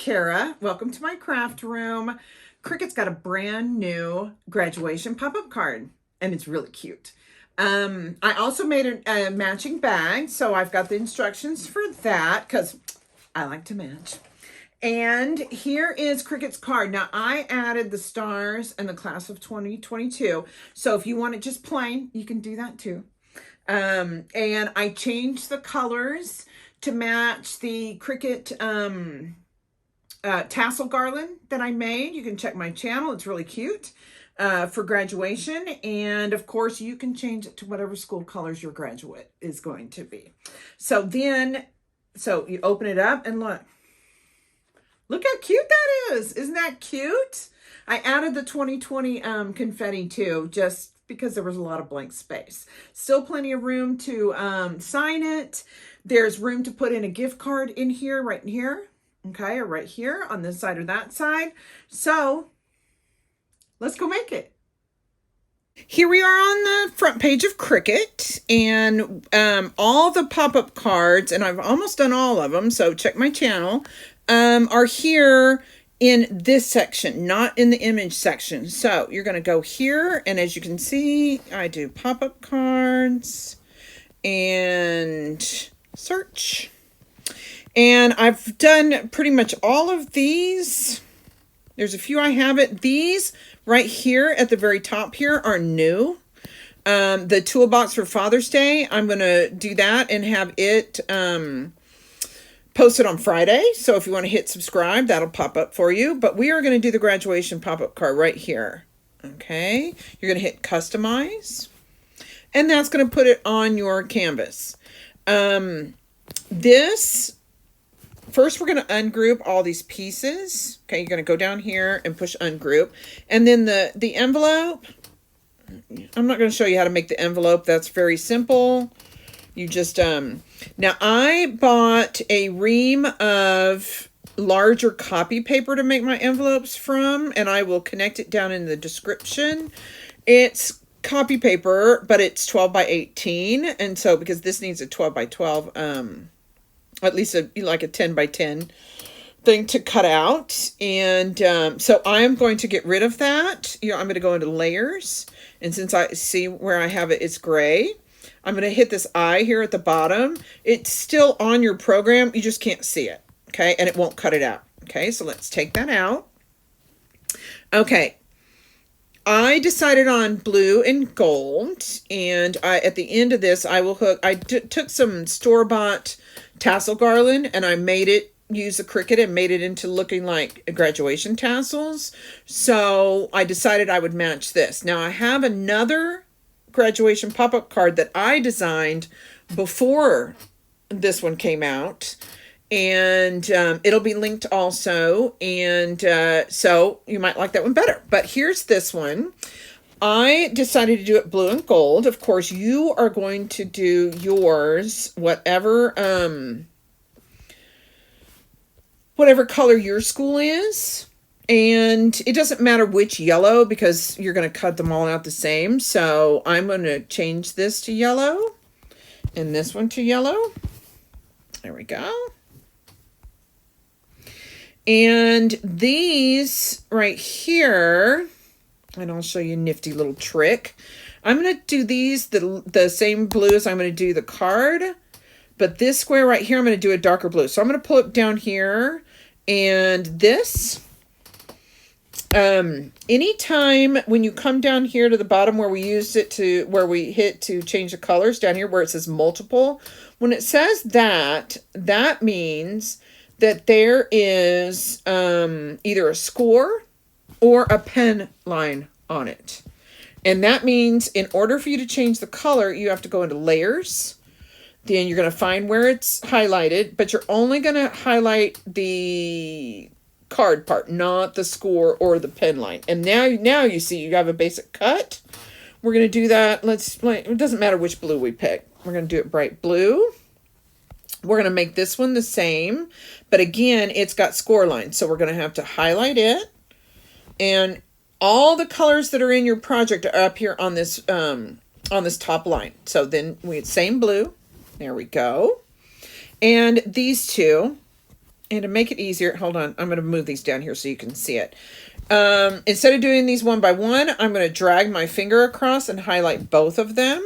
Kara. Welcome to my craft room. Cricut's got a brand new graduation pop-up card, and it's really cute. I also made a matching bag, so I've got the instructions for that because I like to match. And here is Cricut's card. Now, I added the stars and the class of 2022. So if you want it just plain, you can do that too. And I changed the colors to match the Cricut tassel garland that I made. You can check my channel. It's really cute for graduation. And of course, you can change it to whatever school colors your graduate is going to be. So you open it up and look. Look how cute that is. Isn't that cute? I added the 2020 confetti too, just because there was a lot of blank space. Still plenty of room to sign it. There's room to put in a gift card in here, right in here. Okay, or right here on this side or that side. So let's go make it. Here we are on the front page of Cricut, and all the pop-up cards, and I've almost done all of them, so check my channel, are here in this section, not in the image section. So you're going to go here, and as you can see, I do pop-up cards and search. And I've done pretty much all of these. There's a few I haven't. These right here at the very top here are new. The toolbox for Father's Day, I'm going to do that and have it posted on Friday. So if you want to hit subscribe, that'll pop up for you. But we are going to do the graduation pop-up card right here. Okay. You're going to hit customize. And that's going to put it on your canvas. First, we're going to ungroup all these pieces. Okay, you're going to go down here and push ungroup. And then the envelope, I'm not going to show you how to make the envelope. That's very simple. You just, now I bought a ream of larger copy paper to make my envelopes from, and I will connect it down in the description. It's copy paper, but it's 12 by 18. And so, because this needs a 12 by 12, at least like a 10 by 10 thing to cut out. And so I'm going to get rid of that. I'm going to go into layers. And since I see where I have it, it's gray. I'm going to hit this eye here at the bottom. It's still on your program. You just can't see it. Okay. And it won't cut it out. Okay. So let's take that out. Okay. I decided on blue and gold, and at the end of this, I took some store-bought tassel garland, and I use the Cricut and made it into looking like graduation tassels. So I decided I would match this. Now I have another graduation pop-up card that I designed before this one came out. And it'll be linked also. And so you might like that one better. But here's this one. I decided to do it blue and gold. Of course, you are going to do yours, whatever color your school is. And it doesn't matter which yellow because you're going to cut them all out the same. So I'm going to change this to yellow and this one to yellow. There we go. And these right here, and I'll show you a nifty little trick. I'm going to do these the same blue as I'm going to do the card. But this square right here, I'm going to do a darker blue. So I'm going to pull it down here. And this, anytime when you come down here to the bottom where we used it to, where we hit to change the colors down here where it says multiple, when it says that, that means that there is either a score or a pen line on it. And that means in order for you to change the color, you have to go into layers. Then you're going to find where it's highlighted, but you're only going to highlight the card part, not the score or the pen line. And now you see you have a basic cut. We're going to do that. It doesn't matter which blue we pick. We're going to do it bright blue. We're going to make this one the same, but again, it's got score lines. So we're going to have to highlight it, and all the colors that are in your project are up here on this top line. So then same blue. There we go. And these two And to make it easier, hold on, I'm going to move these down here so you can see it. Instead of doing these one by one, I'm going to drag my finger across and highlight both of them.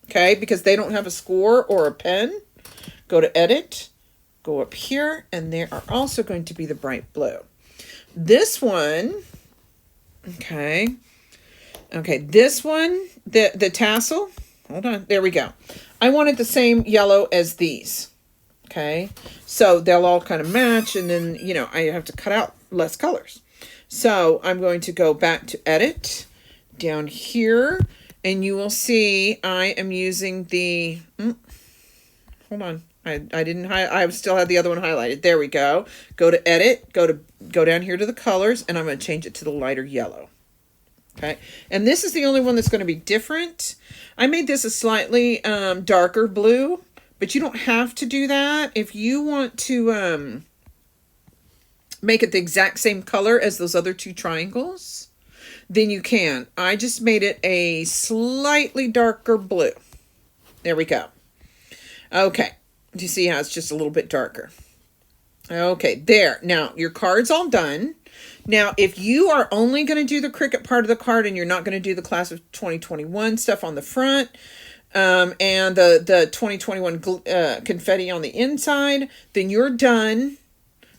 Okay, because they don't have a score or a pen. Go to Edit, go up here, and there are also going to be the bright blue. This one, okay, this one, the tassel, hold on, there we go. I wanted the same yellow as these. Okay, so they'll all kind of match, and then, you know, I have to cut out less colors. So I'm going to go back to Edit, down here, and you will see I am using the, hold on, I still have the other one highlighted. There we go. Go to Edit, go down here to the colors, and I'm going to change it to the lighter yellow. Okay, and this is the only one that's going to be different. I made this a slightly darker blue, but you don't have to do that. If you want to make it the exact same color as those other two triangles, then you can. I just made it a slightly darker blue. There we go. Okay, do you see how it's just a little bit darker? Okay, there. Now, your card's all done. Now, if you are only going to do the Cricut part of the card and you're not going to do the class of 2021 stuff on the front, and the 2021 confetti on the inside, then you're done.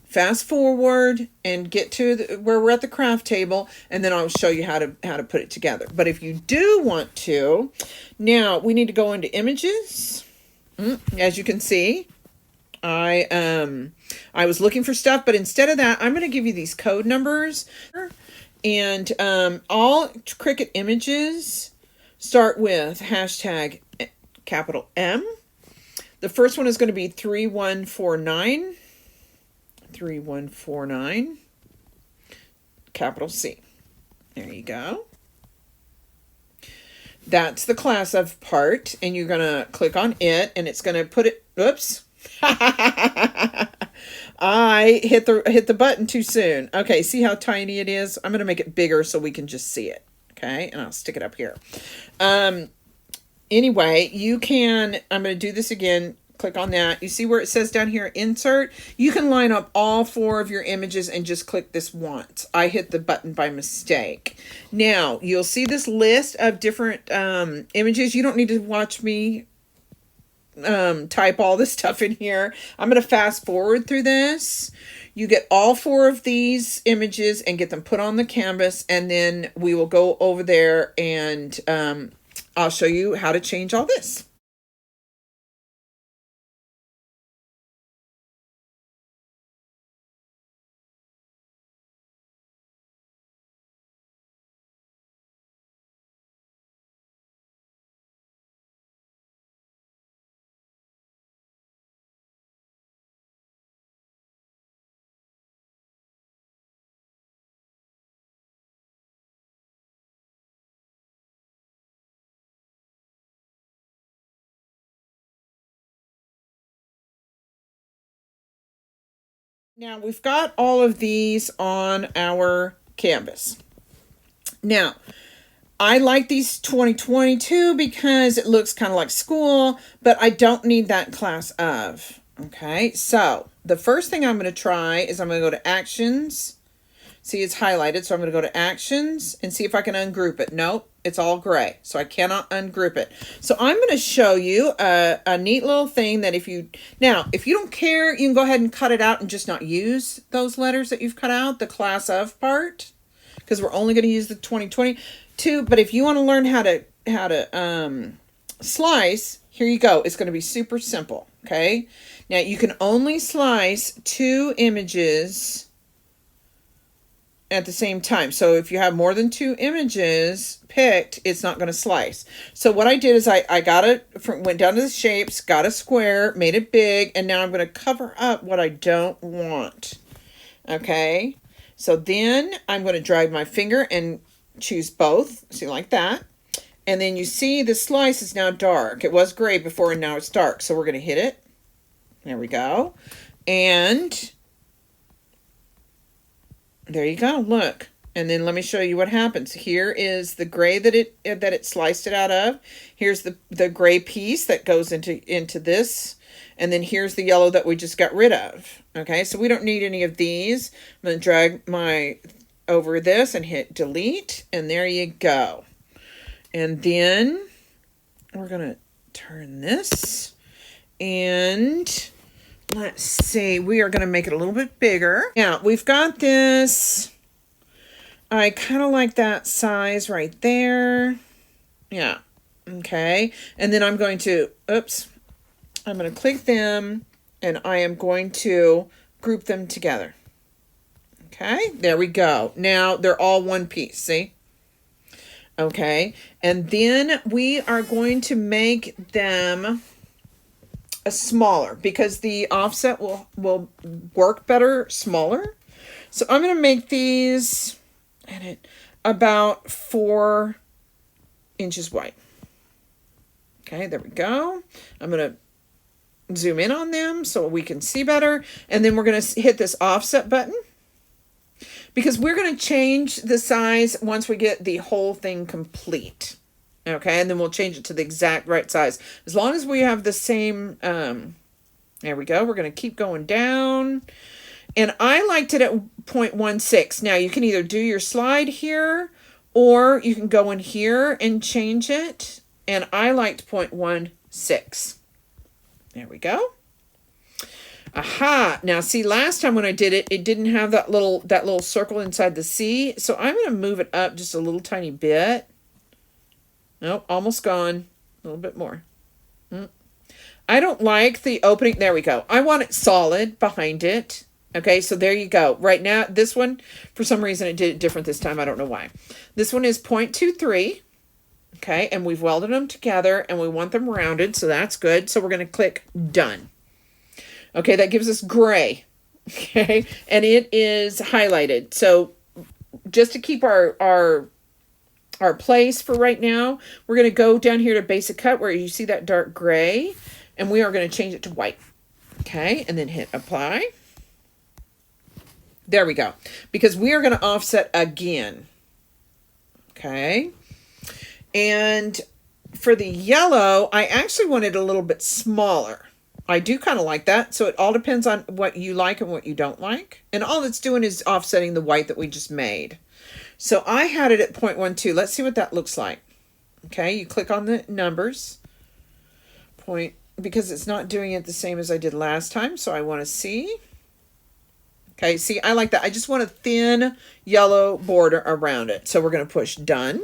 Fast forward and get to where we're at the craft table, and then I'll show you how to put it together. But if you do want to, now we need to go into images. As you can see, I was looking for stuff, but instead of that, I'm going to give you these code numbers, and all Cricut images start with hashtag capital M. The first one is going to be 3149. 3149. Capital C. There you go. That's the class of part, and you're going to click on it, and it's going to put it, oops. I hit the button too soon. Okay, see how tiny it is? I'm going to make it bigger so we can just see it. Okay, and I'll stick it up here. Anyway, you can, I'm going to do this again. Click on that. You see where it says down here, insert? You can line up all 4 of your images and just click this once. I hit the button by mistake. Now, you'll see this list of different images. You don't need to watch me type all this stuff in here. I'm going to fast forward through this. You get all 4 of these images and get them put on the canvas, and then we will go over there and I'll show you how to change all this. Now we've got all of these on our canvas. Now, I like these 2022 because it looks kind of like school, but I don't need that class of. Okay, so the first thing I'm going to try is I'm going to go to Actions. See, it's highlighted, so I'm going to go to Actions and see if I can ungroup it. Nope, it's all gray, so I cannot ungroup it. So I'm going to show you a neat little thing that if you don't care, you can go ahead and cut it out and just not use those letters that you've cut out, the class of part, because we're only going to use the 2022. But if you want to learn how to slice, here you go. It's going to be super simple, okay? Now, you can only slice 2 images at the same time. So if you have more than 2 images picked, it's not going to slice. So what I did is I went down to the shapes, got a square, made it big, and now I'm going to cover up what I don't want. Okay? So then I'm going to drag my finger and choose both. See, like that. And then you see the slice is now dark. It was gray before, and now it's dark. So we're going to hit it. There we go. And there you go, look. And then let me show you what happens. Here is the gray that it sliced it out of. Here's the gray piece that goes into this And then here's the yellow that we just got rid of. Okay, so we don't need any of these. I'm going to drag my over this and hit delete. And there you go. And then we're going to turn this. And let's see, we are going to make it a little bit bigger. Now, we've got this. I kind of like that size right there. Yeah. Okay. And then I'm going to, I'm going to click them and I am going to group them together. Okay. There we go. Now they're all one piece. See? Okay. And then we are going to make them a smaller because the offset will work better smaller. So I'm going to make these about 4 inches wide. Okay, there we go. I'm going to zoom in on them so we can see better. And then we're going to hit this offset button because we're going to change the size once we get the whole thing complete. Okay, and then we'll change it to the exact right size. As long as we have the same, there we go. We're going to keep going down. And I liked it at 0.16. Now, you can either do your slide here or you can go in here and change it. And I liked 0.16. There we go. Aha. Now, see, last time when I did it, it didn't have that little circle inside the C. So I'm going to move it up just a little tiny bit. Nope, almost gone. A little bit more. I don't like the opening. There we go. I want it solid behind it. Okay, so there you go. Right now, this one, for some reason, it did it different this time. I don't know why. This one is 0.23. Okay, and we've welded them together and we want them rounded, so that's good. So we're going to click done. Okay, that gives us gray. Okay, and it is highlighted. So just to keep our place for right now, we're going to go down here to basic cut where you see that dark gray, and we are going to change it to white. Okay, and then hit apply. There we go. Because we are going to offset again. Okay. And for the yellow, I actually wanted a little bit smaller. I do kind of like that. So it all depends on what you like and what you don't like. And all it's doing is offsetting the white that we just made. So I had it at 0.12. Let's see what that looks like. Okay, you click on the numbers. Because it's not doing it the same as I did last time. So I want to see. Okay, see, I like that. I just want a thin yellow border around it. So we're going to push done.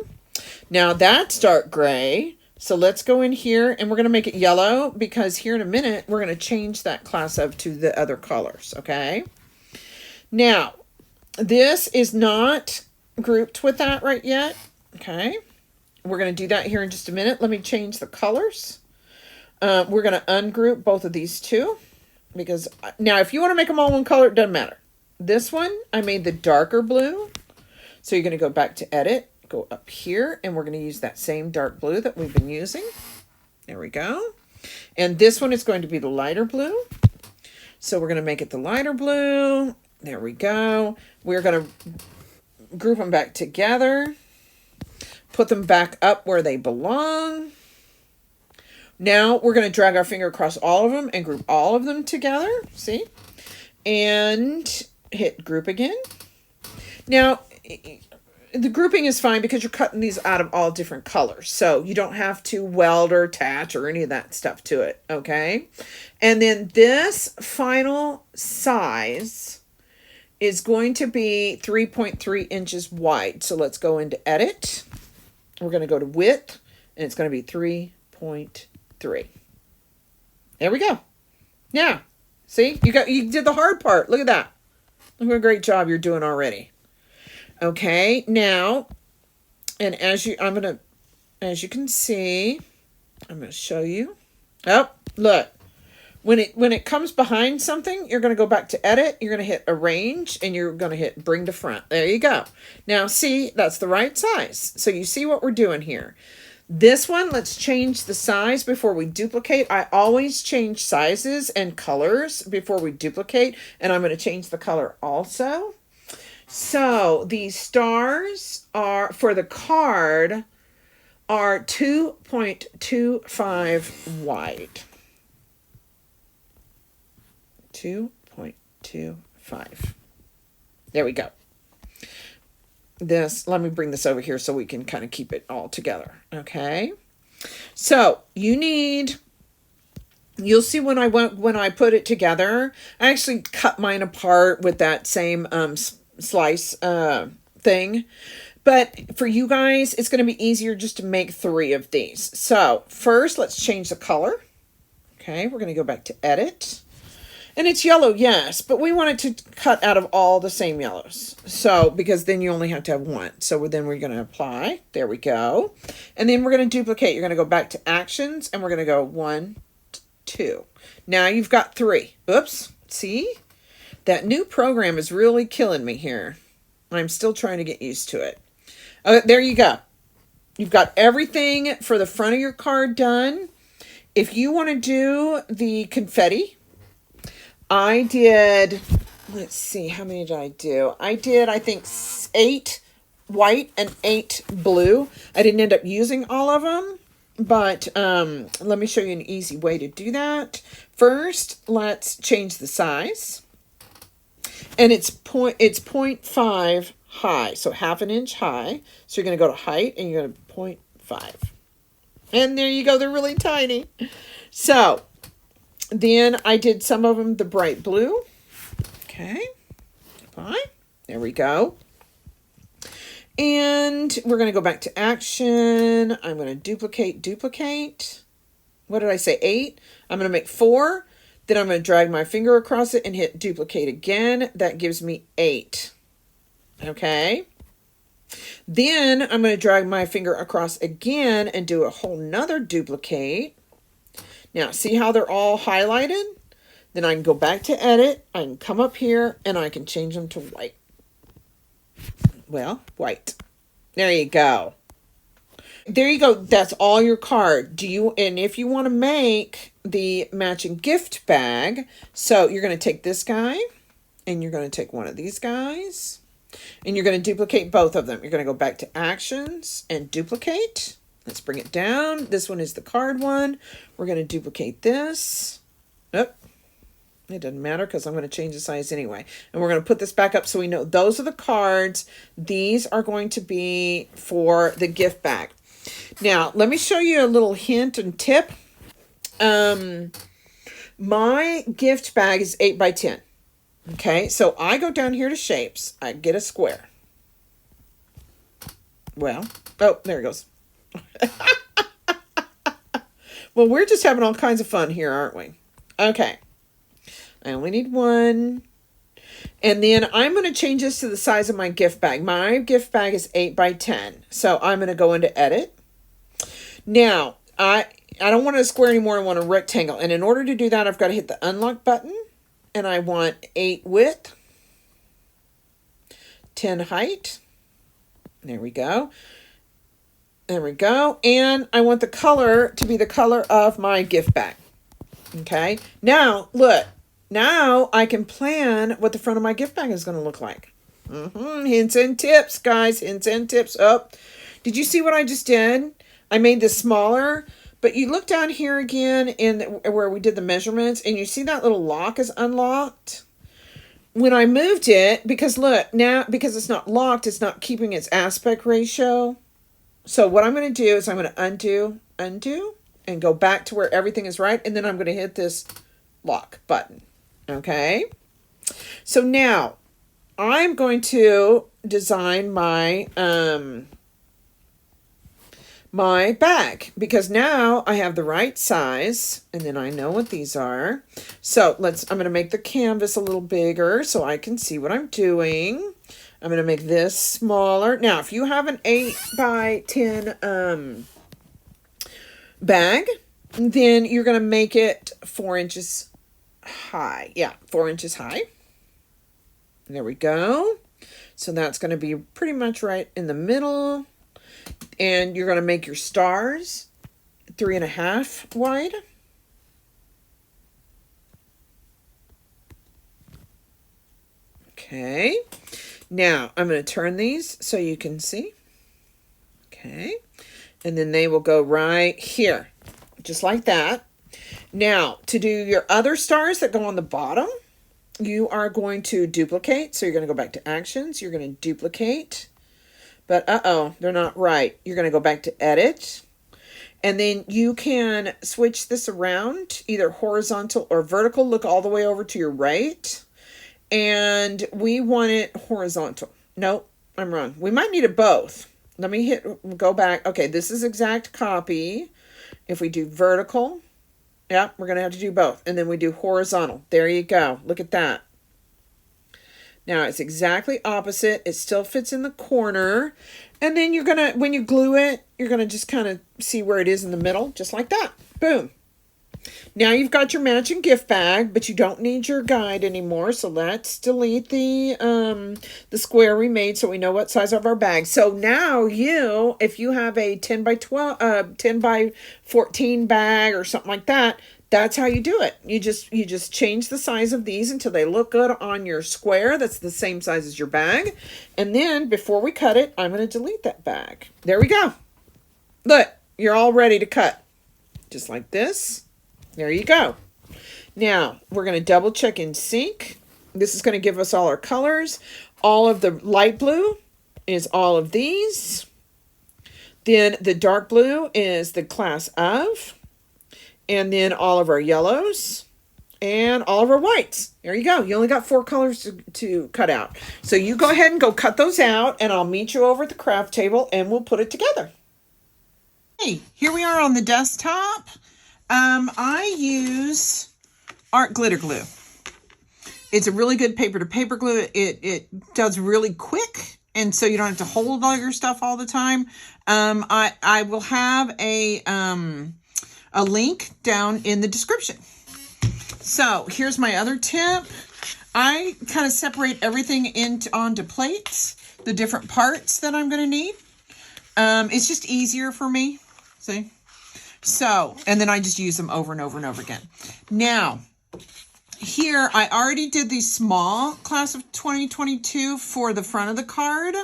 Now that's dark gray. So let's go in here and we're going to make it yellow because here in a minute, we're going to change that class up to the other colors. Okay. Now, this is not grouped with that right yet. Okay. We're going to do that here in just a minute. Let me change the colors. We're going to ungroup both of these two because now if you want to make them all one color, it doesn't matter. This one, I made the darker blue. So you're going to go back to edit, go up here, and we're going to use that same dark blue that we've been using. There we go. And this one is going to be the lighter blue. So we're going to make it the lighter blue. There we go. We're going to group them back together. Put them back up where they belong. Now we're going to drag our finger across all of them and group all of them together. See? And hit group again. Now, the grouping is fine because you're cutting these out of all different colors. So you don't have to weld or attach or any of that stuff to it. Okay. And then this final size is going to be 3.3 inches wide. So let's go into edit. We're going to go to width and it's going to be 3.3. There we go. Now, see, you did the hard part. Look at that. Look what a great job you're doing already. Okay, now, and as you can see, I'm going to show you. Oh, look. When it comes behind something, you're going to go back to edit. You're going to hit arrange and you're going to hit bring to front. There you go. Now, see, that's the right size. So you see what we're doing here. This one, let's change the size before we duplicate. I always change sizes and colors before we duplicate, and I'm going to change the color also. So the stars are for the card are 2.25 wide. 2.25. There we go. Let me bring this over here so we can kind of keep it all together. Okay. So you'll see when I put it together, I actually cut mine apart with that same slice thing. But for you guys, it's going to be easier just to make 3 of these. So first, let's change the color. Okay, we're going to go back to edit. And it's yellow, yes, but we want it to cut out of all the same yellows. So, because then you only have to have 1. So then we're going to apply. There we go. And then we're going to duplicate. You're going to go back to actions, and we're going to go 1, 2. Now you've got 3. Oops. See? That new program is really killing me here. I'm still trying to get used to it. There you go. You've got everything for the front of your card done. If you want to do the confetti, I did, let's see, how many did I do? I did, I think, 8 white and 8 blue. I didn't end up using all of them, but let me show you an easy way to do that. First, let's change the size. And it's 0.5 high, so 1/2 inch high. So you're going to go to height, and you're going to 0.5. And there you go, they're really tiny. So then I did some of them the bright blue. Okay, fine. There we go. And we're going to go back to action. I'm going to duplicate. What did I say? 8. I'm going to make 4. Then I'm going to drag my finger across it and hit duplicate again. That gives me 8. Okay. Then I'm going to drag my finger across again and do a whole nother duplicate. Now, see how they're all highlighted? Then I can go back to edit. I can come up here and I can change them to white. Well, white. There you go. There you go. That's all your card. And if you want to make the matching gift bag, so you're going to take this guy and you're going to take one of these guys and you're going to duplicate both of them. You're going to go back to actions and duplicate. Let's bring it down. This one is the card one. We're going to duplicate this. Nope. It doesn't matter because I'm going to change the size anyway. And we're going to put this back up so we know those are the cards. These are going to be for the gift bag. Now, let me show you a little hint and tip. My gift bag is 8 by 10. Okay, so I go down here to shapes. I get a square. Well, oh, there it goes. Well, we're just having all kinds of fun here, aren't we? Okay. I only need 1. And then I'm going to change this to the size of my gift bag. My gift bag is 8 by 10. So I'm going to go into edit. Now, I don't want a square anymore. I want a rectangle. And in order to do that, I've got to hit the unlock button. And I want 8 width, 10 height. There we go. There we go. And I want the color to be the color of my gift bag. Okay. Now, look. Now I can plan what the front of my gift bag is going to look like. Hints and tips, guys. Hints and tips. Oh, did you see what I just did? I made this smaller. But you look down here again in where we did the measurements, and you see that little lock is unlocked. When I moved it, because look, now, because it's not locked, it's not keeping its aspect ratio. So what I'm going to do is I'm going to undo, and go back to where everything is right. And then I'm going to hit this lock button. Okay. So now I'm going to design my, my bag, because now I have the right size and then I know what these are. So I'm going to make the canvas a little bigger so I can see what I'm doing. I'm going to make this smaller. Now, if you have an 8 by 10 bag, then you're going to make it 4 inches high. Yeah, 4 inches high. There we go. So that's going to be pretty much right in the middle. And you're going to make your stars 3.5 wide. Okay. Now I'm going to turn these so you can see. Okay. And then they will go right here, just like that. Now, to do your other stars that go on the bottom, you are going to duplicate. So you're going to go back to actions. You're going to duplicate. But they're not right. You're going to go back to edit. And then you can switch this around, either horizontal or vertical. Look all the way over to your right. And we want it horizontal. Nope, I'm wrong. We might need it both. Let me go back. Okay, this is exact copy. If we do vertical, yeah, we're going to have to do both. And then we do horizontal. There you go. Look at that. Now it's exactly opposite. It still fits in the corner. And then you're going to, when you glue it, you're going to just kind of see where it is in the middle, just like that. Boom. Now you've got your matching gift bag, but you don't need your guide anymore. So let's delete the square we made so we know what size of our bag. So now if you have a 10 by 12, 10 by 14 bag or something like that, that's how you do it. You just change the size of these until they look good on your square. That's the same size as your bag. And then before we cut it, I'm going to delete that bag. There we go. Look, you're all ready to cut. Just like this. There you go. Now, we're going to double check in sync. This is going to give us all our colors. All of the light blue is all of these. Then the dark blue is the class of. And then all of our yellows and all of our whites. There you go. You only got 4 colors to cut out. So you go ahead and go cut those out, and I'll meet you over at the craft table and we'll put it together. Hey, here we are on the desktop. I use Art Glitter Glue. It's a really good paper to paper glue. It does really quick, and so you don't have to hold all your stuff all the time. I will have a link down in the description. So here's my other tip. I kind of separate everything onto plates, the different parts that I'm going to need. It's just easier for me. See? So, and then I just use them over and over and over again. Now, here I already did the small class of 2022 for the front of the card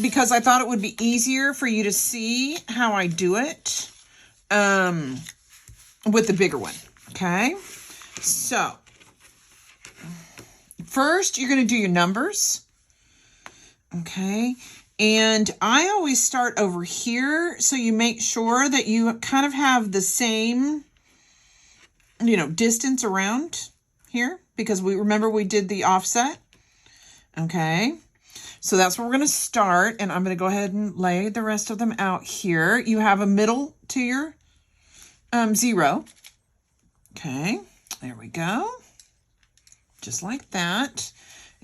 because I thought it would be easier for you to see how I do it. With the bigger one, okay? So, first you're going to do your numbers, okay? And I always start over here, so you make sure that you kind of have the same, distance around here, because we did the offset, okay? So that's where we're going to start, and I'm going to go ahead and lay the rest of them out here. You have a middle to your 0. Okay, there we go. Just like that.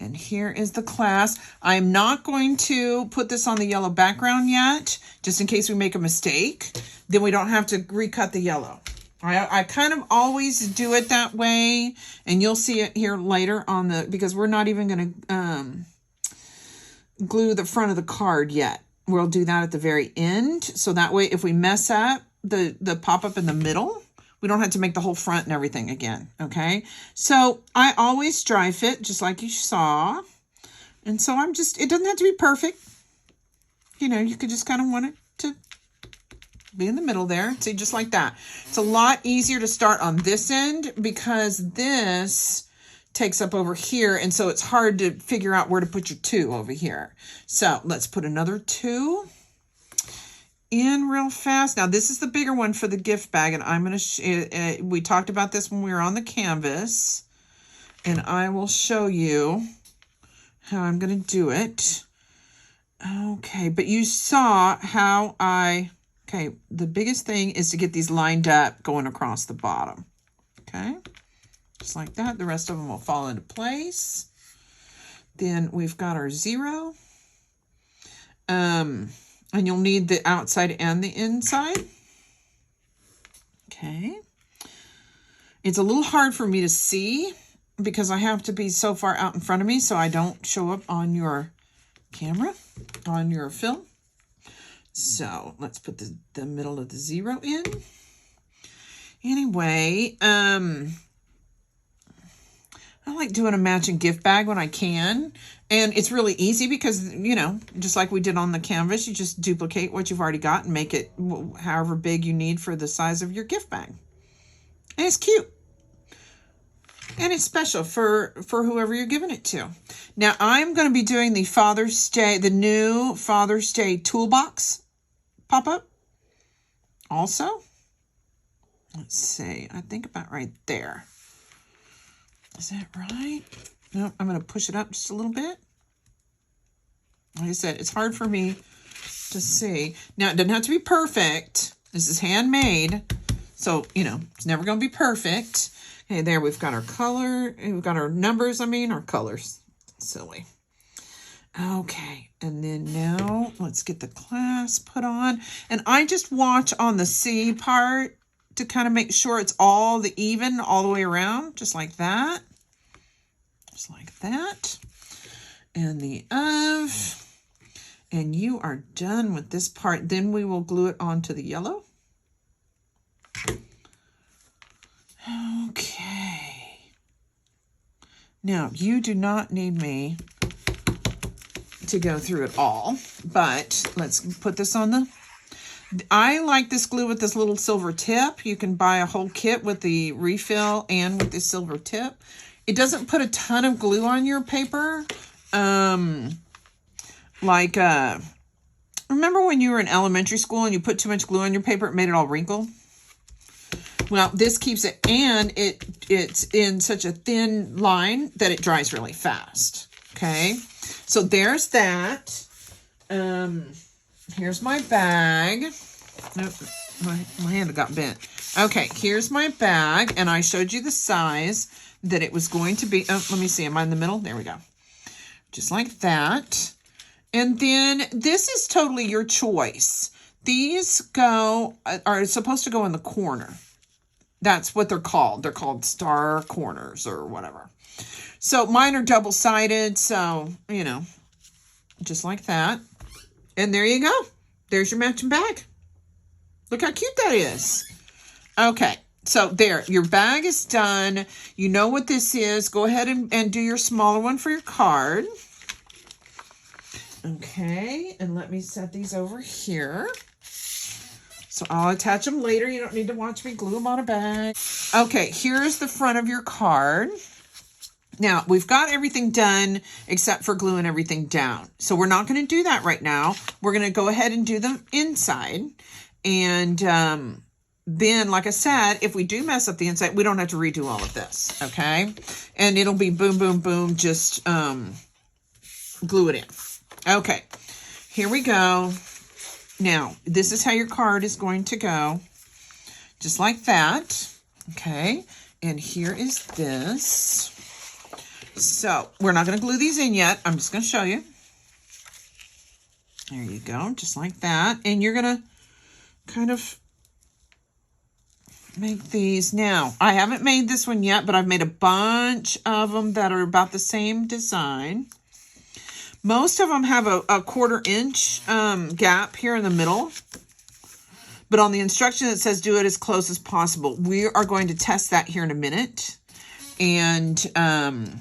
And here is the class. I'm not going to put this on the yellow background yet, just in case we make a mistake. Then we don't have to recut the yellow. I kind of always do it that way, and you'll see it here later on because we're not even going to glue the front of the card yet. We'll do that at the very end. So that way, if we mess up the pop-up in the middle, we don't have to make the whole front and everything again, okay? So I always dry fit, just like you saw. And so it doesn't have to be perfect. You could just kind of want it to be in the middle there. See, just like that. It's a lot easier to start on this end because this takes up over here, and so it's hard to figure out where to put your 2 over here. So let's put another 2 in real fast. Now this is the bigger one for the gift bag, and I'm going to we talked about this when we were on the canvas, and I will show you how I'm going to do it. Okay, but you saw how the biggest thing is to get these lined up going across the bottom. Okay, just like that. The rest of them will fall into place. Then we've got our 0. And you'll need the outside and the inside. Okay. It's a little hard for me to see because I have to be so far out in front of me so I don't show up on your camera, on your film. So let's put the middle of the 0 in. Anyway, I like doing a matching gift bag when I can. And it's really easy because, just like we did on the canvas, you just duplicate what you've already got and make it however big you need for the size of your gift bag. And it's cute. And it's special for whoever you're giving it to. Now, I'm going to be doing the new Father's Day toolbox pop-up also. Let's see. I think about right there. Is that right? No, I'm going to push it up just a little bit. Like I said, it's hard for me to see. Now, it doesn't have to be perfect. This is handmade. So, you know, it's never going to be perfect. Okay, there we've got our color. We've got our numbers, our colors. Silly. Okay, and then now let's get the class put on. And I just watch on the C part to kind of make sure it's all even all the way around, just like that. Just like that. And the of. And you are done with this part. Then we will glue it onto the yellow. Okay. Now, you do not need me to go through it all, but let's put this on the... I like this glue with this little silver tip. You can buy a whole kit with the refill and with the silver tip. It doesn't put a ton of glue on your paper. Remember when you were in elementary school and you put too much glue on your paper, it made it all wrinkled? Well, this keeps it, and it's in such a thin line that it dries really fast. Okay, so there's that. Here's my bag. Nope, my hand got bent. Okay, here's my bag, and I showed you the size that it was going to be. Oh, let me see. Am I in the middle? There we go. Just like that. And then this is totally your choice. These are supposed to go in the corner. That's what they're called. They're called star corners or whatever. So mine are double-sided. So, you know, just like that. And there you go. There's your matching bag. Look how cute that is. Okay. So there, your bag is done. You know what this is. Go ahead and do your smaller one for your card. Okay. And let me set these over here. So I'll attach them later. You don't need to watch me glue them on a bag. Okay, here's the front of your card. Now, we've got everything done except for gluing everything down. So we're not going to do that right now. We're going to go ahead and do them inside. And then, like I said, if we do mess up the inside, we don't have to redo all of this, okay? And it'll be boom, boom, boom, just glue it in. Okay, here we go. Now, this is how your card is going to go. Just like that. Okay. And here is this. So, we're not going to glue these in yet. I'm just going to show you. There you go. Just like that. And you're going to kind of make these. Now, I haven't made this one yet, but I've made a bunch of them that are about the same design. Most of them have a 1/4 inch gap here in the middle. But on the instruction it says do it as close as possible. We are going to test that here in a minute. And then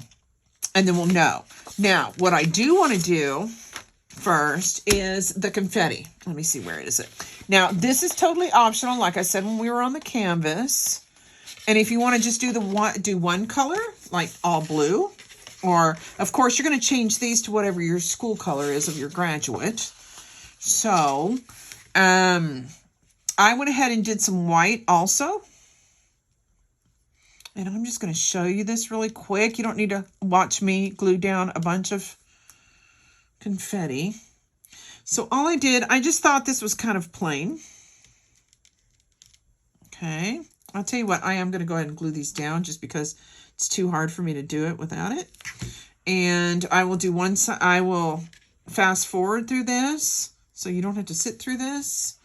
we'll know. Now, what I do want to do first is the confetti. Let me see, where is it? Now, this is totally optional, like I said when we were on the canvas. And if you want to just do one color, like all blue, or, of course, you're going to change these to whatever your school color is of your graduate. So, I went ahead and did some white also. And I'm just going to show you this really quick. You don't need to watch me glue down a bunch of confetti. So, all I did, I just thought this was kind of plain. Okay. I'll tell you what, I am going to go ahead and glue these down just because it's too hard for me to do it without it. And I will do one side. I will fast forward through this so you don't have to sit through this.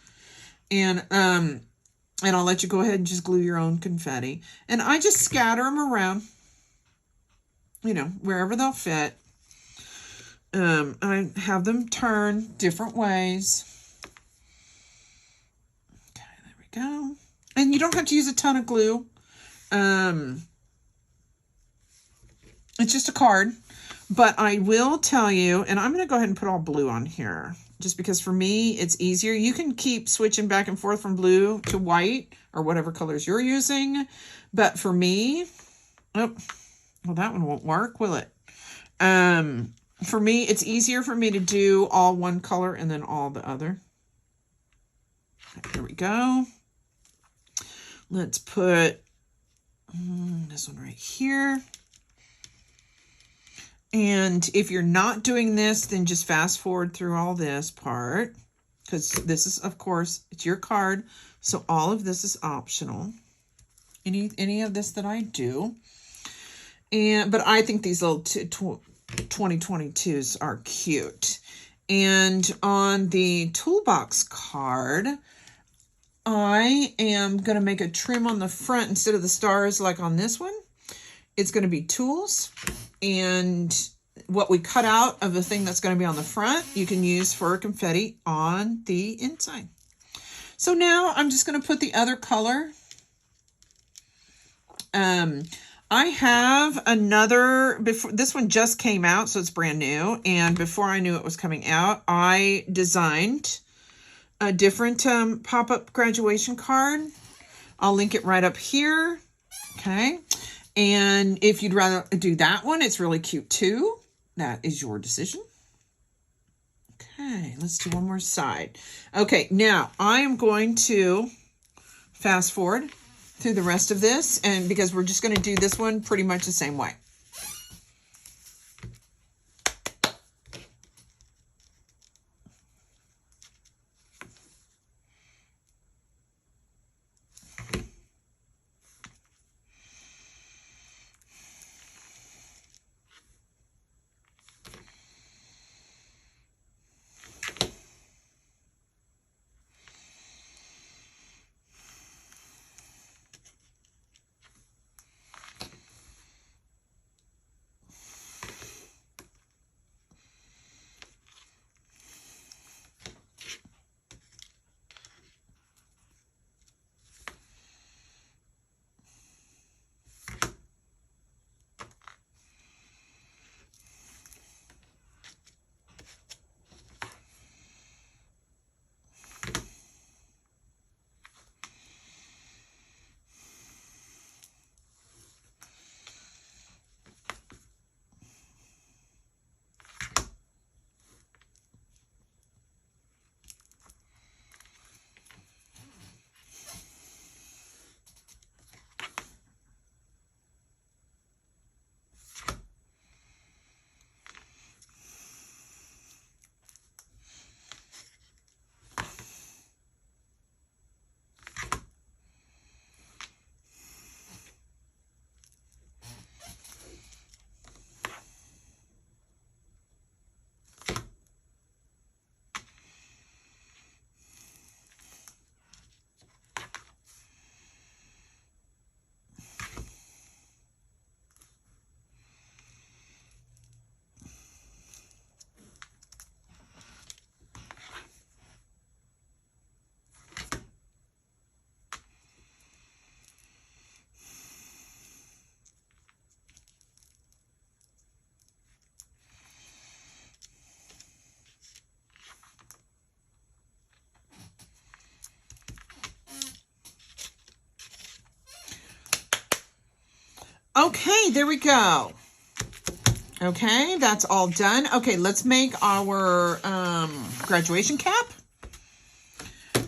And I'll let you go ahead and just glue your own confetti. And I just scatter them around, you know, wherever they'll fit. I have them turn different ways. Okay, there we go. And you don't have to use a ton of glue. It's just a card. But I will tell you, and I'm going to go ahead and put all blue on here. Just because for me, it's easier. You can keep switching back and forth from blue to white or whatever colors you're using. But for me, oh, Well, that one won't work, will it? For me, it's easier for me to do all one color and then all the other. There we go. Let's put this one right here. And if you're not doing this, then just fast forward through all this part, because this is, of course, it's your card. So all of this is optional. Any of this that I do. But I think these little 2022s are cute. And on the toolbox card, I am going to make a trim on the front instead of the stars like on this one. It's going to be tools, and what we cut out of the thing that's going to be on the front, you can use for confetti on the inside. So now I'm just going to put the other color. I have another, this one just came out, so it's brand new. And before I knew it was coming out, I designed a different pop-up graduation card. I'll link it right up here. Okay. And if you'd rather do that one, it's really cute too. That is your decision. Okay, let's do one more side. Okay, now I am going to fast forward through the rest of this, and because we're just going to do this one pretty much the same way. Okay, there we go. Okay, that's all done. Okay, let's make our graduation cap.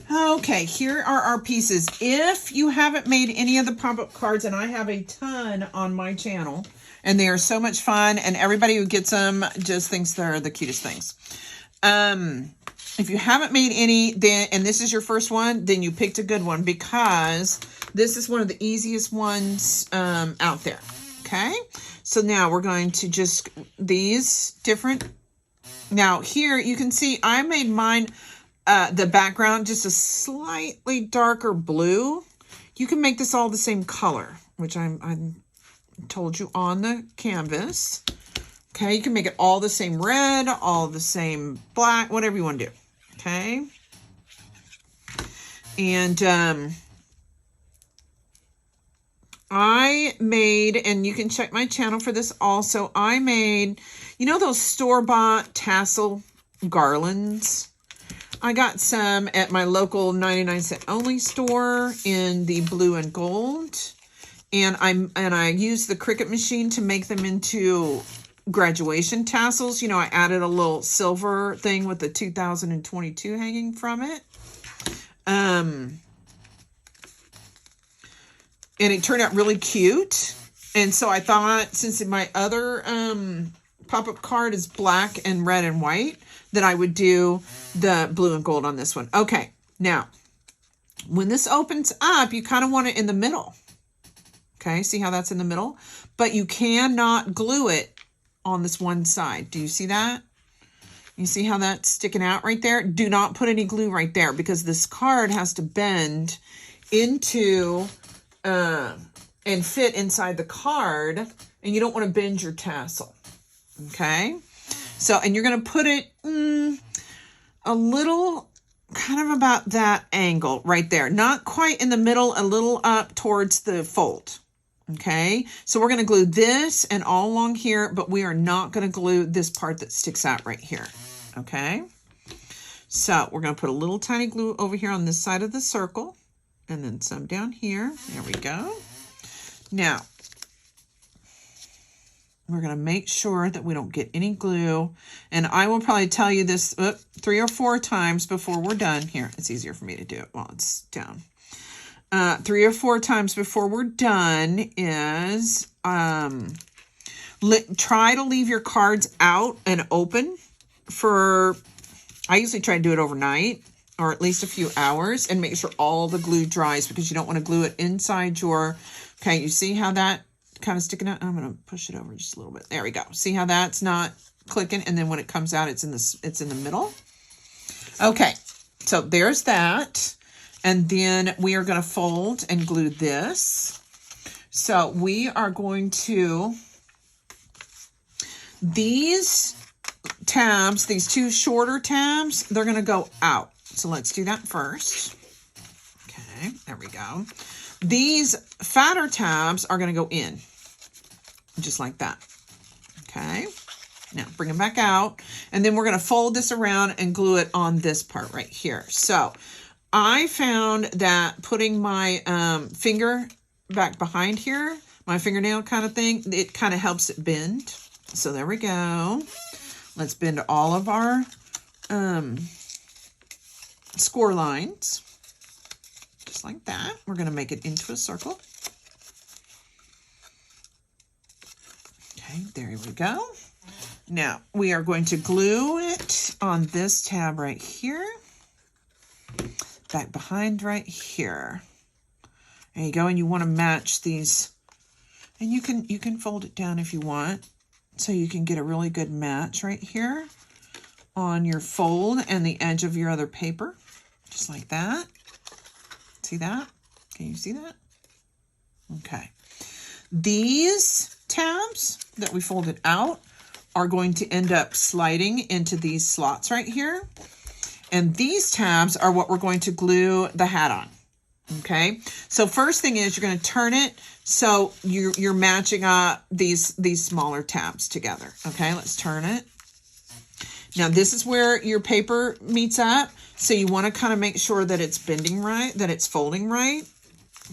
Okay, here are our pieces. If you haven't made any of the pop-up cards, and I have a ton on my channel, and they are so much fun, and everybody who gets them just thinks they're the cutest things. If you haven't made any, then, and this is your first one, then you picked a good one, because this is one of the easiest ones out there. Okay, so now we're going to just these different. Now here you can see I made mine the background just a slightly darker blue. You can make this all the same color, which I told you on the canvas. Okay, you can make it all the same red, all the same black, whatever you want to do. Okay, and I made, and you can check my channel for this also, I made, you know those store-bought tassel garlands? I got some at my local 99-cent only store in the blue and gold. And I used the Cricut machine to make them into graduation tassels. You know, I added a little silver thing with the 2022 hanging from it. And it turned out really cute. And so I thought, since my other pop-up card is black and red and white, that I would do the blue and gold on this one. Okay, now, when this opens up, you kind of want it in the middle. Okay, see how that's in the middle? But you cannot glue it on this one side. Do you see that? You see how that's sticking out right there? Do not put any glue right there, because this card has to bend into and fit inside the card, and you don't want to bend your tassel. Okay, so, and you're going to put it a little, kind of about that angle right there. Not quite in the middle, a little up towards the fold. Okay, so we're going to glue this and all along here, but we are not going to glue this part that sticks out right here. Okay, so we're going to put a little tiny glue over here on this side of the circle, and then some down here. There we go. Now, we're going to make sure that we don't get any glue. And I will probably tell you this 3 or 4 times before we're done. Here, it's easier for me to do it while it's down. 3 or 4 times before we're done is try to leave your cards out and open for, I usually try to do it overnight, or at least a few hours, and make sure all the glue dries, because you don't want to glue it inside your, okay, you see how that kind of sticking out? I'm going to push it over just a little bit. There we go. See how that's not clicking? And then when it comes out, it's in the middle. Okay, so there's that. And then we are going to fold and glue this. So we are going to, these tabs, these 2 shorter tabs, they're going to go out. So let's do that first. Okay, there we go. These fatter tabs are going to go in, just like that. Okay, now bring them back out. And then we're going to fold this around and glue it on this part right here. So I found that putting my finger back behind here, my fingernail kind of thing, it kind of helps it bend. So there we go. Let's bend all of our score lines. Just like that. We're going to make it into a circle. Okay, there we go. Now, we are going to glue it on this tab right here. Back behind right here. There you go, and you want to match these. And you can fold it down if you want, so you can get a really good match right here on your fold and the edge of your other paper. Just like that. See that? Can you see that? Okay. These tabs that we folded out are going to end up sliding into these slots right here. And these tabs are what we're going to glue the hat on. Okay. So first thing is you're going to turn it so you're matching up these smaller tabs together. Okay. Let's turn it. Now this is where your paper meets up. So you want to kind of make sure that it's bending right, that it's folding right.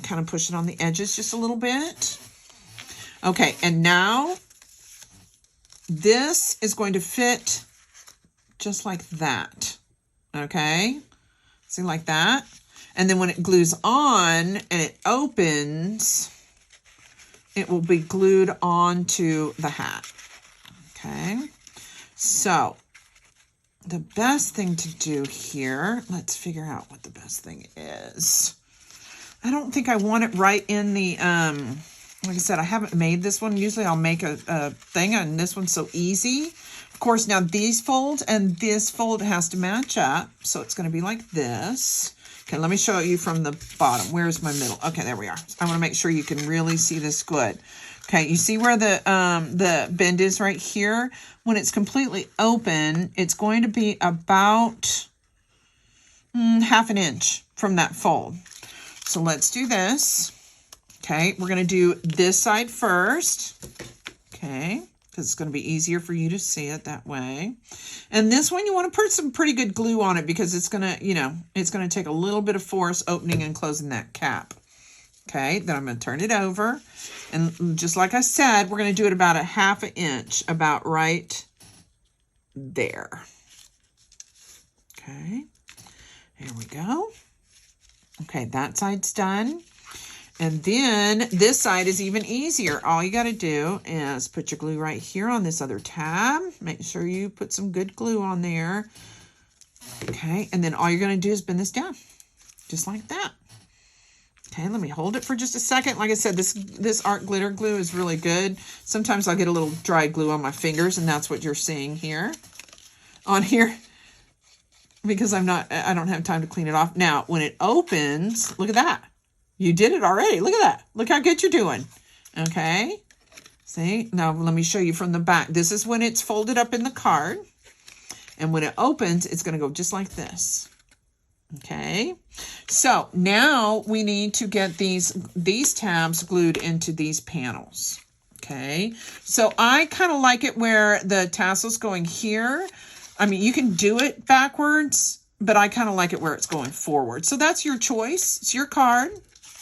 Kind of push it on the edges just a little bit. Okay. And now this is going to fit just like that. Okay. See, like that. And then when it glues on and it opens, it will be glued onto the hat. Okay. So the best thing to do here, let's figure out what the best thing is. I don't think I want it right in the, like I said, I haven't made this one. Usually I'll make a thing, and this one's so easy. Of course, now these fold and this fold has to match up. So it's going to be like this. Okay, let me show you from the bottom. Where's my middle? Okay, there we are. I want to make sure you can really see this good. Okay, you see where the bend is right here? When it's completely open, it's going to be about half an inch from that fold. So let's do this. Okay, we're going to do this side first. Okay, because it's going to be easier for you to see it that way. And this one, you want to put some pretty good glue on it, because it's going to, you know, it's going to take a little bit of force opening and closing that cap. Okay, then I'm going to turn it over. And just like I said, we're going to do it about a 1/2 inch, about right there. Okay, here we go. Okay, that side's done. And then this side is even easier. All you got to do is put your glue right here on this other tab. Make sure you put some good glue on there. Okay, and then all you're going to do is bend this down, just like that. Okay, let me hold it for just a second. Like I said, this art glitter glue is really good. Sometimes I'll get a little dry glue on my fingers, and that's what you're seeing here, on here, because I don't have time to clean it off. Now, when it opens, look at that. You did it already. Look at that. Look how good you're doing. Okay, see? Now, let me show you from the back. This is when it's folded up in the card, and when it opens, it's going to go just like this. Okay, so now we need to get these tabs glued into these panels. Okay, so I kind of like it where the tassel's going here. I mean, you can do it backwards, but I kind of like it where it's going forward. So that's your choice. It's your card.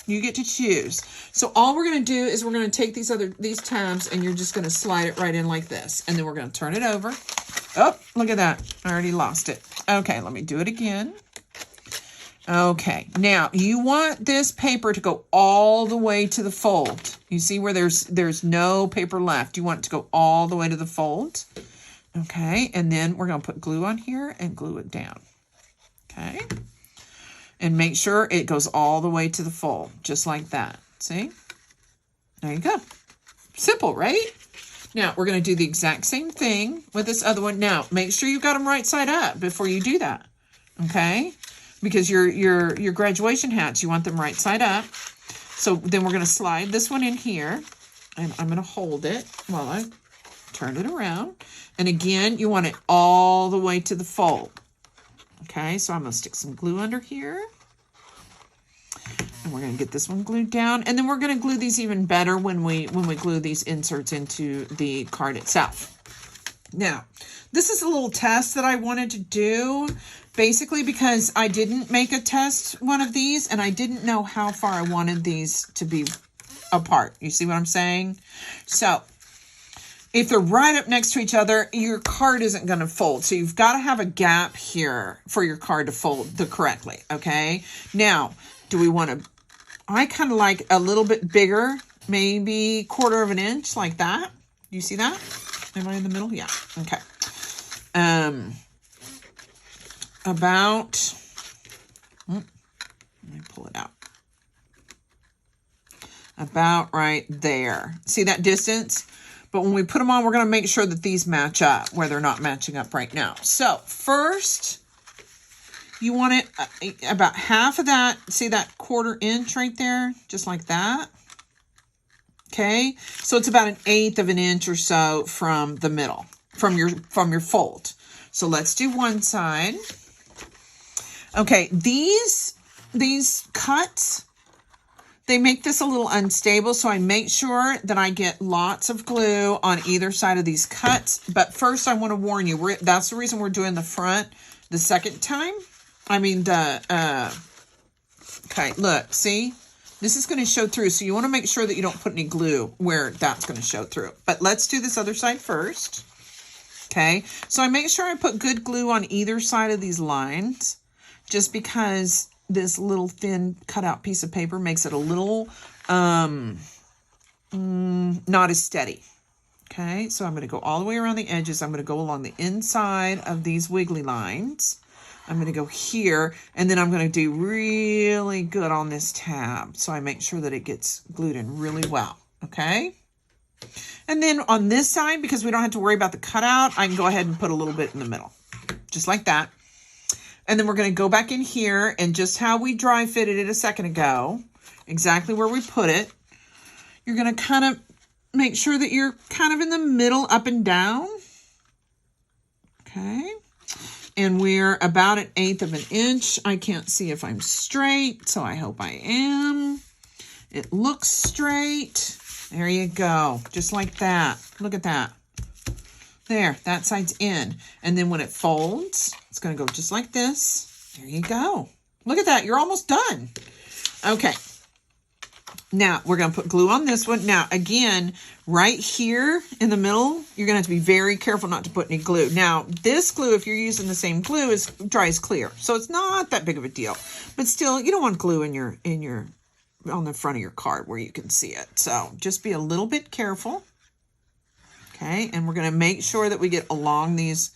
You get to choose. So all we're going to do is we're going to take these tabs, and you're just going to slide it right in like this. And then we're going to turn it over. Oh, look at that. I already lost it. Okay, let me do it again. Okay, now you want this paper to go all the way to the fold. You see where there's no paper left. You want it to go all the way to the fold. Okay, and then we're going to put glue on here and glue it down. Okay, and make sure it goes all the way to the fold, just like that. See? There you go. Simple, right? Now, we're going to do the exact same thing with this other one. Now, make sure you've got them right side up before you do that. Okay? Because your graduation hats, you want them right side up. So then we're going to slide this one in here, and I'm going to hold it while I turn it around. And again, you want it all the way to the fold. Okay, so I'm going to stick some glue under here. And we're going to get this one glued down. And then we're going to glue these even better when we glue these inserts into the card itself. Now, this is a little test that I wanted to do. Basically, because I didn't make a test one of these, and I didn't know how far I wanted these to be apart. You see what I'm saying? So, if they're right up next to each other, your card isn't going to fold. So, you've got to have a gap here for your card to fold correctly, okay? Now, do we want to... I kind of like a little bit bigger, maybe 1/4 inch, like that. You see that? Am I in the middle? Yeah, okay. About, let me pull it out. About right there. See that distance? But when we put them on, we're going to make sure that these match up where they're not matching up right now. So first, you want it about half of that. See that 1/4 inch right there? Just like that. Okay. So it's about 1/8 inch or so from the middle, from your fold. So let's do one side. Okay, these cuts, they make this a little unstable, so I make sure that I get lots of glue on either side of these cuts. But first, I want to warn you, that's the reason we're doing the front the second time. I mean, okay, look, see? This is going to show through, so you want to make sure that you don't put any glue where that's going to show through. But let's do this other side first. Okay, so I make sure I put good glue on either side of these lines, just because this little thin cutout piece of paper makes it a little not as steady. Okay, so I'm going to go all the way around the edges. I'm going to go along the inside of these wiggly lines. I'm going to go here, and then I'm going to do really good on this tab, so I make sure that it gets glued in really well. Okay. And then on this side, because we don't have to worry about the cutout, I can go ahead and put a little bit in the middle, just like that. And then we're going to go back in here, and just how we dry fitted it a second ago, exactly where we put it, you're going to kind of make sure that you're kind of in the middle, up and down. Okay. And we're about 1/8 inch. I can't see if I'm straight, so I hope I am. It looks straight. There you go. Just like that. Look at that. There, that side's in. And then when it folds, it's going to go just like this. There you go. Look at that. You're almost done. Okay. Now, we're going to put glue on this one. Now, again, right here in the middle, you're going to have to be very careful not to put any glue. Now, this glue, if you're using the same glue, dries clear. So it's not that big of a deal. But still, you don't want glue on the front of your card where you can see it. So just be a little bit careful. Okay, and we're going to make sure that we get along these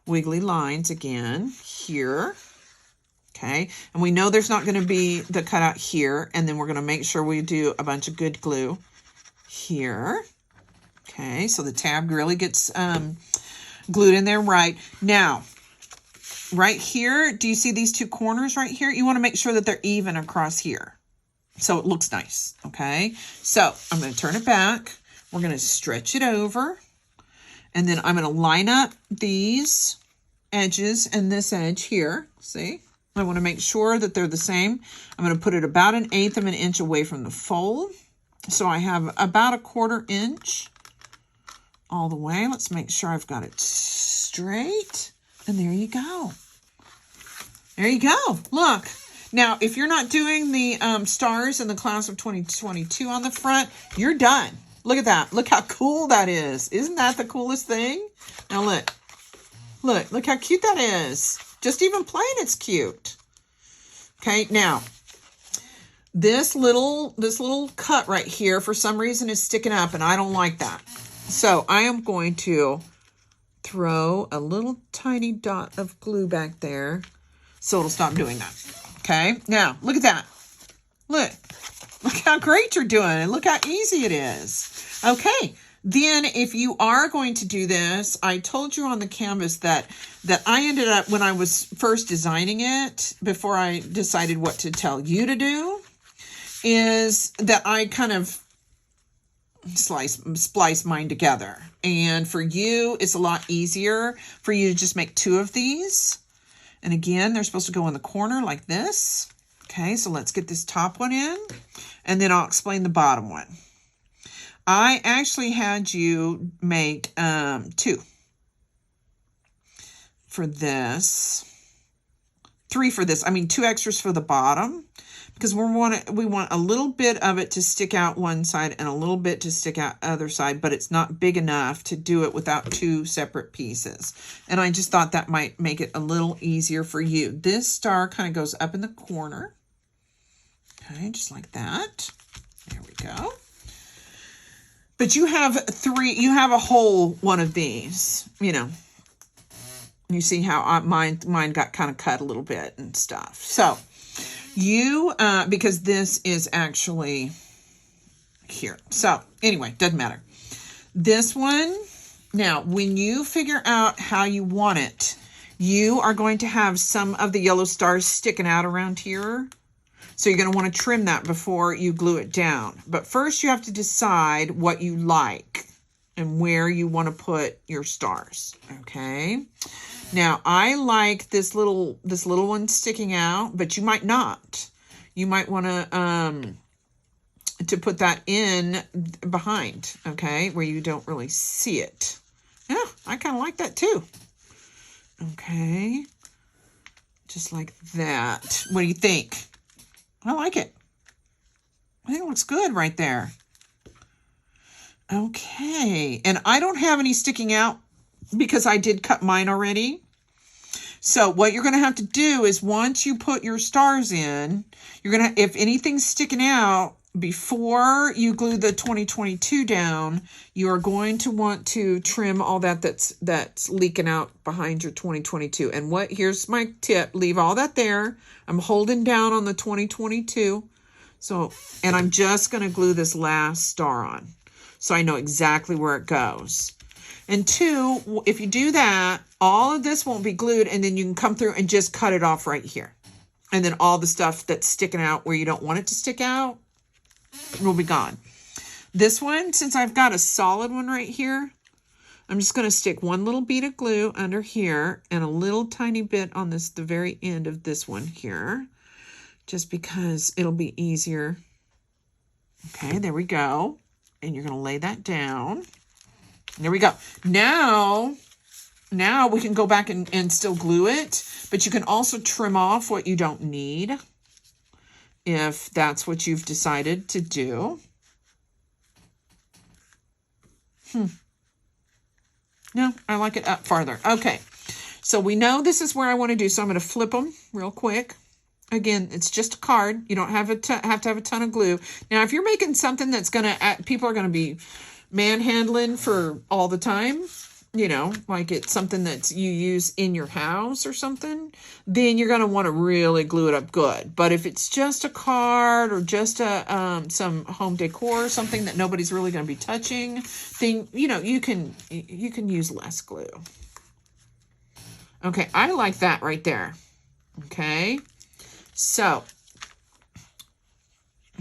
wiggly lines again here. Okay, and we know there's not going to be the cutout here, and then we're going to make sure we do a bunch of good glue here. Okay, so the tab really gets glued in there right. Now, right here, do you see these two corners right here? You want to make sure that they're even across here, so it looks nice. Okay, so I'm going to turn it back. We're going to stretch it over, and then I'm going to line up these edges and this edge here. See? I want to make sure that they're the same. I'm going to put it about 1/8 of an inch away from the fold. So I have about 1/4 inch all the way. Let's make sure I've got it straight. And there you go. There you go. Look. Now, if you're not doing the stars in the class of 2022 on the front, you're done. Look at that. Look how cool that is. Isn't that the coolest thing? Now look. Look how cute that is. Just even plain, it's cute. Okay, now, this little cut right here, for some reason, is sticking up, and I don't like that. So I am going to throw a little tiny dot of glue back there so it'll stop doing that. Okay, now, look at that. Look how great you're doing, and look how easy it is. Okay. Then if you are going to do this, I told you on the canvas that I ended up, when I was first designing it, before I decided what to tell you to do, is that I kind of splice mine together. And for you, it's a lot easier for you to just make 2 of these. And again, they're supposed to go in the corner like this. Okay, so let's get this top one in, and then I'll explain the bottom one. I actually had you make 2 for this, 3 for this. I mean 2 extras for the bottom, because we want a little bit of it to stick out one side and a little bit to stick out other side, but it's not big enough to do it without 2 separate pieces. And I just thought that might make it a little easier for you. This star kind of goes up in the corner. Okay, just like that. There we go. But you have 3, you have a whole one of these, you know. You see how mine got kind of cut a little bit and stuff. So you, because this is actually here. So anyway, doesn't matter. This one, now when you figure out how you want it, you are going to have some of the yellow stars sticking out around here. So you're going to want to trim that before you glue it down. But first you have to decide what you like and where you want to put your stars. Okay. Now I like this little one sticking out, but you might not. You might want to put that in behind, okay, where you don't really see it. Yeah, I kind of like that too. Okay. Just like that. What do you think? I like it. I think it looks good right there. Okay. And I don't have any sticking out because I did cut mine already. So what you're going to have to do is once you put your stars in, you're going to, if anything's sticking out before you glue the 2022 down, you are going to want to trim all that's leaking out behind your 2022. And here's my tip, leave all that there. I'm holding down on the 2022. So, and I'm just going to glue this last star on. So I know exactly where it goes. And 2, if you do that, all of this won't be glued, and then you can come through and just cut it off right here. And then all the stuff that's sticking out where you don't want it to stick out will be gone. This one, since I've got a solid one right here, I'm just going to stick one little bead of glue under here and a little tiny bit on the very end of this one here, just because it'll be easier. Okay, there we go. And you're going to lay that down. There we go. Now we can go back and still glue it, but you can also trim off what you don't need. if that's what you've decided to do. No, I like it up farther. Okay, so we know this is where I want to do, so I'm going to flip them real quick. Again, it's just a card. You don't have to have a ton of glue. Now, if you're making something that's going to, people are going to be manhandling for all the time, you know, like it's something that you use in your house or something, then you're going to want to really glue it up good. But if it's just a card or just a some home decor or something that nobody's really going to be touching, then, you know, you can use less glue. Okay, I like that right there. Okay, so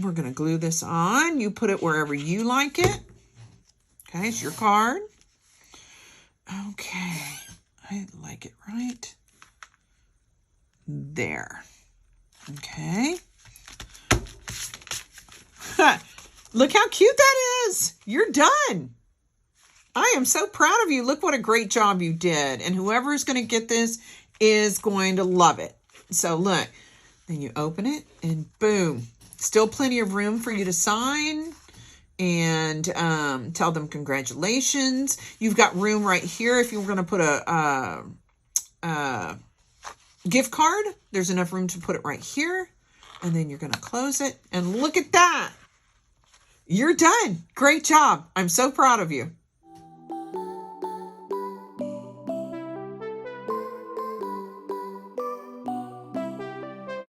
we're going to glue this on. You put it wherever you like it. Okay, it's your card. Okay, I like it right there. Okay. Look how cute that is. You're done. I am so proud of you. Look what a great job you did. And whoever is going to get this is going to love it. So look, then you open it and boom. Still plenty of room for you to sign and tell them congratulations. You've got room right here if you were going to put a gift card. There's enough room to put it right here. And then you're going to close it. And look at that. You're done. Great job. I'm so proud of you.